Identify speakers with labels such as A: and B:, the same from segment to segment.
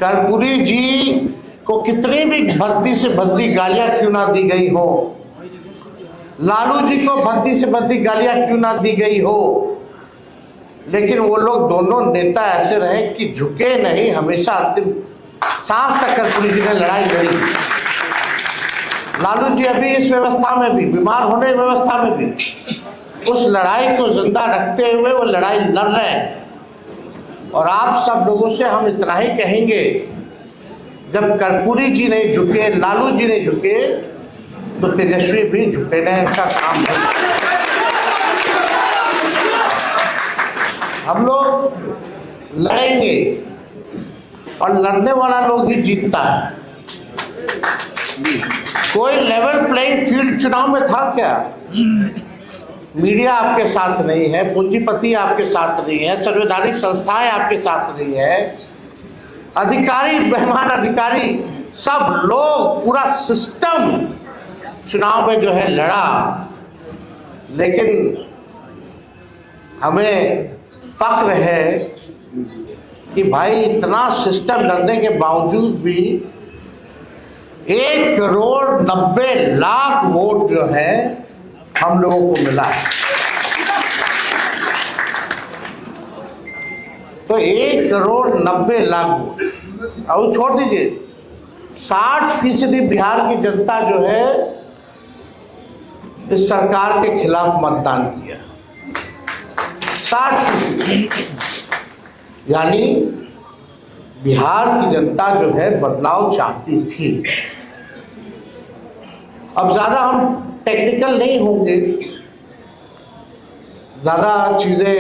A: कर्पूरी जी को कितनी भी भद्दी से भद्दी गालियां क्यों ना दी गई हो, लालू जी को भद्दी से भद्दी गालियां क्यों ना दी गई हो, लेकिन वो लोग दोनों नेता ऐसे रहे कि झुके नहीं, हमेशा अंतिम सांस तक कर्पूरी जी ने लड़ाई लड़ी। लालू जी अभी इस व्यवस्था में भी, बीमार होने की व्यवस्था में भी, उस लड़ाई को जिंदा रखते हुए वो लड़ाई लड़ रहे हैं। और आप सब लोगों से हम इतना ही कहेंगे, जब कर्पूरी जी नहीं झुके, लालू जी नहीं झुके, तो तेजस्वी भी झुके नहीं, इसका काम है। हम लोग लड़ेंगे और लड़ने वाला लोग ही जीतता है। कोई लेवल प्लेइंग फील्ड चुनाव में था क्या? मीडिया आपके साथ नहीं है, पूंजीपति आपके साथ नहीं है, संवैधानिक संस्थाएं आपके साथ नहीं है, अधिकारी, बेईमान अधिकारी, सब लोग, पूरा सिस्टम चुनाव में जो है लड़ा। लेकिन हमें फक्र है कि भाई इतना सिस्टम लड़ने के बावजूद भी 1,90,00,000 वोट जो है हम लोगों को मिला है। तो 1,90,00,000 वोट, और छोड़ दीजिए 60% बिहार की जनता जो है इस सरकार के खिलाफ मतदान किया। 60%, यानी बिहार की जनता जो है बदलाव चाहती थी। अब ज़्यादा हम टेक्निकल नहीं होंगे, ज़्यादा चीज़ें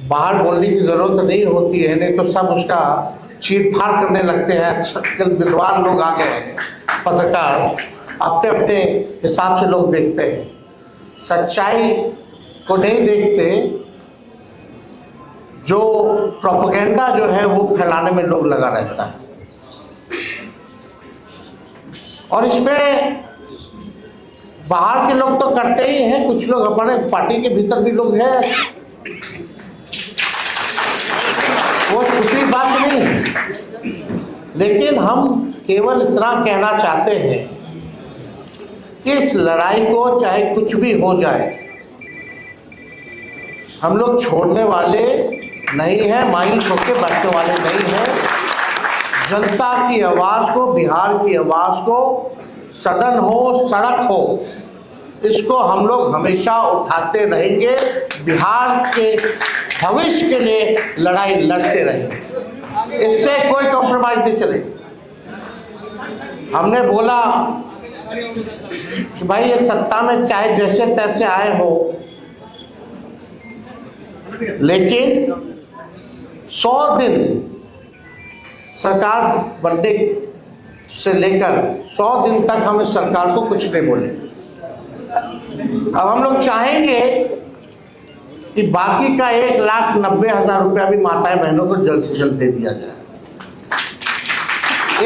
A: बाहर बोलने की ज़रूरत नहीं होती है, नहीं तो सब उसका चीर फाड़ करने लगते हैं। विद्वान लोग आ गए हैं, पत्रकार अपने अपने हिसाब से लोग देखते हैं, सच्चाई को नहीं देखते। जो प्रोपेगेंडा जो है वो फैलाने में लोग लगा रहता है। और इसमें बाहर के लोग तो करते ही हैं, कुछ लोग अपने पार्टी के भीतर भी लोग हैं, वो छुपी बात नहीं है। लेकिन हम केवल इतना कहना चाहते हैं कि इस लड़ाई को चाहे कुछ भी हो जाए, हम लोग छोड़ने वाले नहीं है, मायूस होकर बैठने वाले नहीं हैं। जनता की आवाज़ को, बिहार की आवाज़ को, सदन हो, सड़क हो, इसको हम लोग हमेशा उठाते रहेंगे। बिहार के भविष्य के लिए लड़ाई लड़ते रहेंगे, इससे कोई कॉम्प्रोमाइज नहीं चलेगी। हमने बोला कि भाई ये सत्ता में चाहे जैसे तैसे आए हो, लेकिन 100 दिन सरकार बनने से लेकर 100 दिन तक हम इस सरकार को कुछ नहीं बोले। अब हम लोग चाहेंगे कि बाकी का 1,90,000 रुपया भी माताएं बहनों को जल्द से जल्द दे दिया जाए।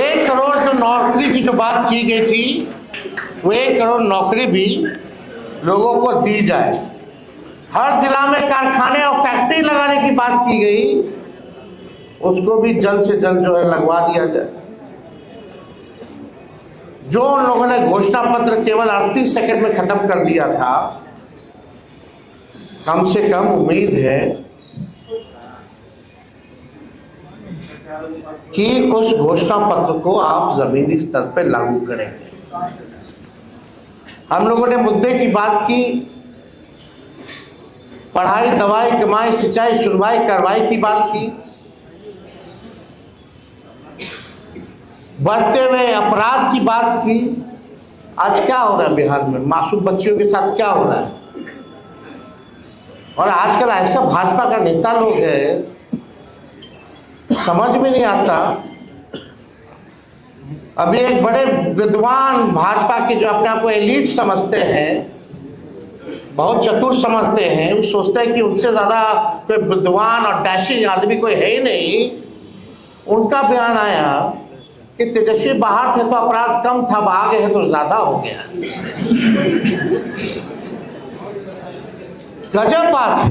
A: 1 करोड़ जो नौकरी की जो बात की गई थी, वो 1 करोड़ नौकरी भी लोगों को दी जाए। हर जिला में कारखाने और फैक्ट्री लगाने की बात की गई, उसको भी जल्द से जल्द जो है लगवा दिया जाए। जो उन लोगों ने घोषणा पत्र केवल 38 सेकंड में खत्म कर दिया था, कम से कम उम्मीद है कि उस घोषणा पत्र को आप जमीनी स्तर पर लागू करेंगे। हम लोगों ने मुद्दे की बात की, पढ़ाई, दवाई, कमाई, सिंचाई, सुनवाई, कार्रवाई की बात की, बढ़ते हुए अपराध की बात की। आज क्या हो रहा है बिहार में? मासूम बच्चियों के साथ क्या हो रहा है? और आजकल ऐसा भाजपा का नेता लोग है, समझ में नहीं आता। अभी एक बड़े विद्वान भाजपा के जो अपने आप को एलीट समझते हैं, बहुत चतुर समझते हैं, वो सोचते हैं कि उनसे ज़्यादा कोई विद्वान और डैशिंग आदमी कोई है ही नहीं। उनका बयान आया कि तेजस्वी बाहर थे तो अपराध कम था, आ गए हैं तो ज़्यादा हो गया। गजब बात है।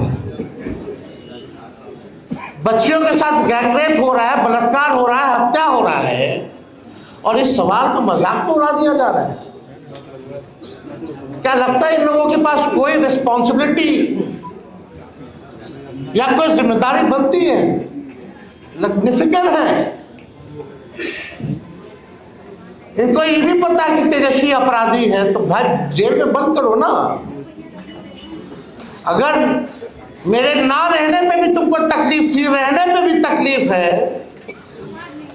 A: बच्चियों के साथ गैंगरेप हो रहा है, बलात्कार हो रहा है, हत्या हो रहा है, और इस सवाल को मजाक में उड़ा दिया जा रहा है। क्या लगता है इन लोगों के पास कोई रिस्पॉन्सिबिलिटी या कोई जिम्मेदारी बनती है? निफिकर है। इनको ये भी पता है कि तेजस्वी अपराधी है, तो भाई जेल में बंद करो ना। अगर मेरे ना रहने में भी तुमको तकलीफ थी, रहने में भी तकलीफ है,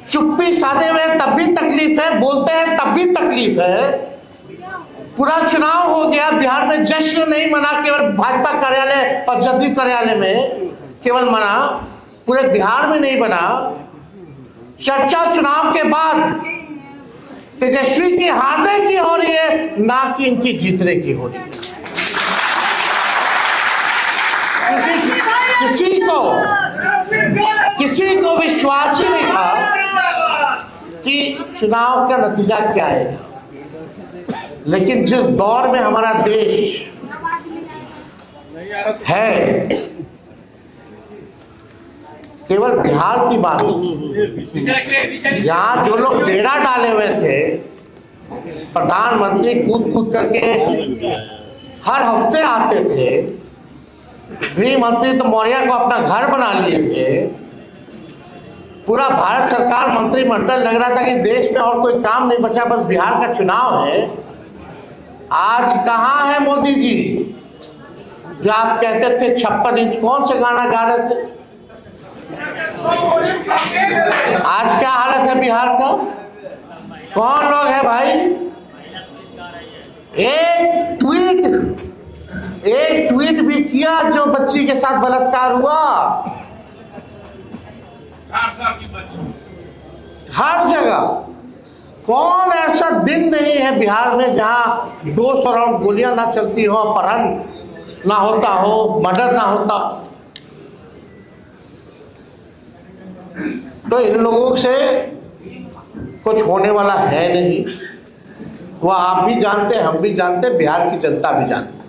A: चुप्पी साधे हुए तब भी तकलीफ है, बोलते हैं तब भी तकलीफ है। पूरा चुनाव हो गया, बिहार में जश्न नहीं मना, केवल भाजपा कार्यालय और जदयू कार्यालय में केवल मना, पूरे बिहार में नहीं बना। चर्चा चुनाव के बाद तेजस्वी की हारने की हो रही है, ना कि इनकी जीतने की हो रही है। किसी को विश्वास ही नहीं था कि चुनाव का नतीजा क्या है। लेकिन जिस दौर में हमारा देश है, केवल बिहार की बात, यहाँ जो लोग डेरा डाले हुए थे, प्रधानमंत्री कूद कूद करके हर हफ्ते आते थे, गृह मंत्री तो मौर्य को अपना घर बना लिए थे, पूरा भारत सरकार मंत्रिमंडल लग रहा था कि देश में और कोई काम नहीं बचा, बस बिहार का चुनाव है। आज कहाँ है मोदी जी जो आप कहते थे 56 इंच, कौन से गाना गा रहे थे? आज क्या हालत है बिहार का? कौन लोग है भाई? एक ट्वीट भी किया जो बच्ची के साथ बलात्कार हुआ? हर जगह कौन ऐसा दिन नहीं है बिहार में जहां 200 राउंड गोलियां ना चलती हो, अपहरण ना होता हो, मर्डर ना होता। तो इन लोगों से कुछ होने वाला है नहीं। वो आप भी जानते हैं, हम भी जानते हैं, बिहार की जनता भी जानती है,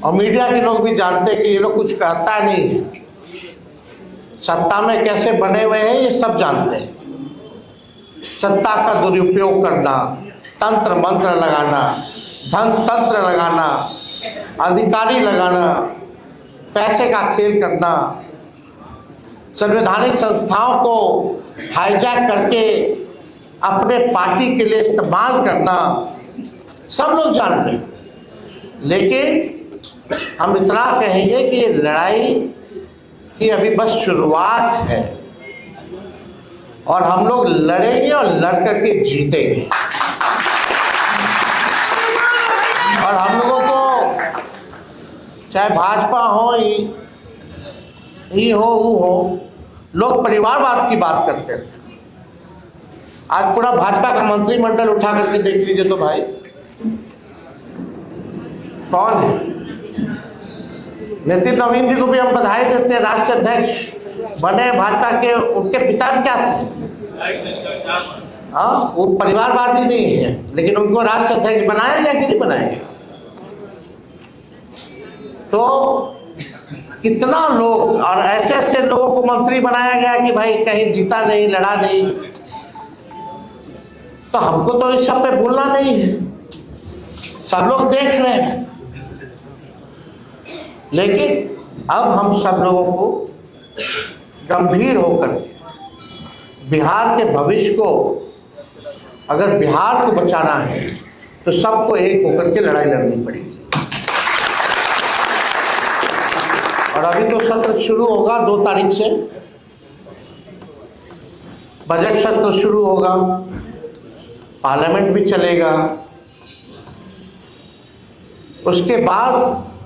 A: और मीडिया के लोग भी जानते हैं कि ये लोग कुछ कहता नहीं है। सत्ता में कैसे बने हुए हैं ये सब जानते हैं। सत्ता का दुरुपयोग करना, तंत्र मंत्र लगाना, धन तंत्र लगाना, अधिकारी लगाना, पैसे का खेल करना, संवैधानिक संस्थाओं को हाईजैक करके अपने पार्टी के लिए इस्तेमाल करना, सब लोग जानते हैं। लेकिन हम इतना कहेंगे कि ये लड़ाई की अभी बस शुरुआत है, और हम लोग लड़ेंगे और लड़ करके जीतेंगे। और हम लोगों को चाहे भाजपा हो, ये हो, वो हो, लोग परिवारवाद की बात करते थे। आज पूरा भाजपा का मंत्रिमंडल उठा करके देख लीजिए तो भाई कौन है? नितिन नवीन जी को भी हम बधाई देते हैं, राष्ट्रीय अध्यक्ष बने भाजपा के। उनके पिता भी क्या थे? हाँ, वो परिवारवादी नहीं है, लेकिन उनको राष्ट्रीय अध्यक्ष बनाया गया कि नहीं बनाया गया? तो कितना लोग और ऐसे ऐसे लोगों को मंत्री बनाया गया कि भाई कहीं जीता नहीं, लड़ा नहीं। तो हमको तो इस सब पे बोलना नहीं है, सब लोग देख रहे हैं। लेकिन अब हम सब लोगों को गंभीर होकर बिहार के भविष्य को, अगर बिहार को बचाना है तो सबको एक होकर के लड़ाई लड़नी पड़ेगी। और अभी तो सत्र शुरू होगा 2 तारीख से, बजट सत्र शुरू होगा, पार्लियामेंट भी चलेगा। उसके बाद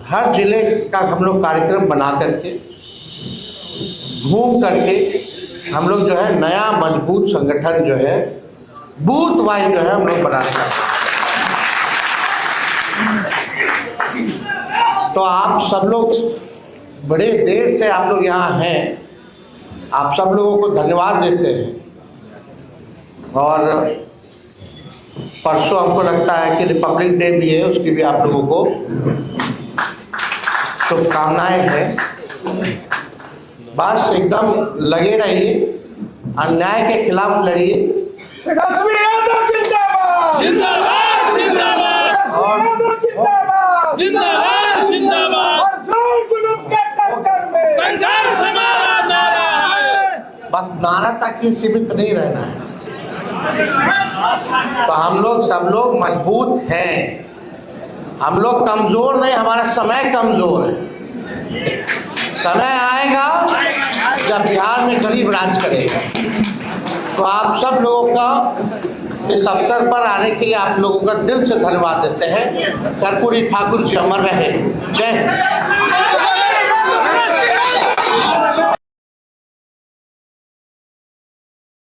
A: हर जिले का हम लोग कार्यक्रम बना करके, घूम करके हम लोग जो है नया मजबूत संगठन जो है बूथ वाइज जो है हम लोग बनाने का। तो आप सब लोग बड़े देर से आप लोग यहाँ हैं, आप सब लोगों को धन्यवाद देते हैं। और परसों हमको लगता है कि रिपब्लिक डे भी है, उसकी भी आप लोगों को शुभकामनाएं हैं। बस एकदम लगे रहिए, अन्याय के खिलाफ लड़िए।
B: तेजस्वी यादव जिंदाबाद
C: जिंदाबाद जिंदाबाद
A: और
B: जिंदाबाद
C: जिंदाबाद जिंदाबाद
B: और जो जुलूम के टक्कर में
C: संघर्ष हमारा नारा है।
A: बस नारा तक ही सीमित नहीं रहना है। तो हम लोग सब लोग मजबूत हैं, हम लोग कमजोर नहीं, हमारा समय कमजोर है। समय आएगा जब बिहार में गरीब राज करेगा। तो आप सब लोगों का इस अवसर पर आने के लिए आप लोगों का दिल से धन्यवाद देते हैं। कर्पूरी ठाकुर जी अमर रहे। जय हिंद।